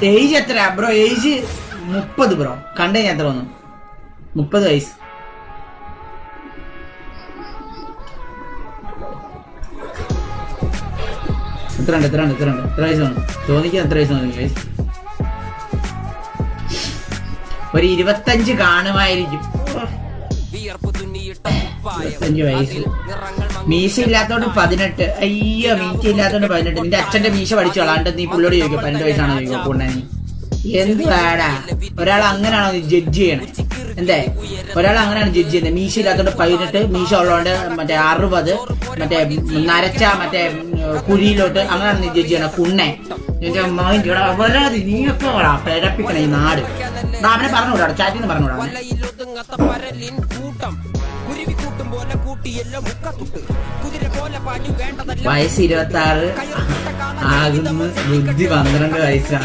Age എത്ര bro? Age 30 bro. കണ്ടേ ഞാൻ എത്ര വന്നു? 30 വയസ്സ്. എത്ര വയസ്സ് വന്നു? തോന്നിക്ക് എത്ര വയസ്സ് വന്നു ഗൈസ്? ഒരു 25 കാണുമായിരിക്കും. 25 വയസ്സ്. മീശ ഇല്ലാത്തോണ്ട് 18. അയ്യോ, മീശ ഇല്ലാത്തോണ്ട് 18. നിന്റെ അച്ഛന്റെ മീശ പഠിച്ചു കളാണ്ട് നീ പുള്ളിയോട് ചോദിക്കും 18 വയസ്സാണോ ചോദിക്കും. പുണ്ണനി എന്ത് വേടാ? ഒരാൾ അങ്ങനെയാണോ ജഡ്ജ് ചെയ്യണേ? എന്തേ ഒരാൾ അങ്ങനെയാണ് ജഡ്ജ് ചെയ്യുന്നത്? മീശ ഇല്ലാത്തോണ്ട് 18, മീശ ഉള്ളതുകൊണ്ട് മറ്റേ 60, മറ്റേ നരച്ച മറ്റേ കുഴിയിലോട്ട്, അങ്ങനെയാണ് നീ ജഡ്ജ് ചെയ്യണ കുണ്ണെ. വരാതി നീയൊക്കെ പിഴപ്പിക്കണ ഈ നാട്. അവനെ പറഞ്ഞുകൂടാ, ചാറ്റിൽ നിന്ന് പറഞ്ഞുകൂടാ. വയസ്സ് 26 ആകുന്നു, ബുദ്ധി 12 വയസ്സാണ്.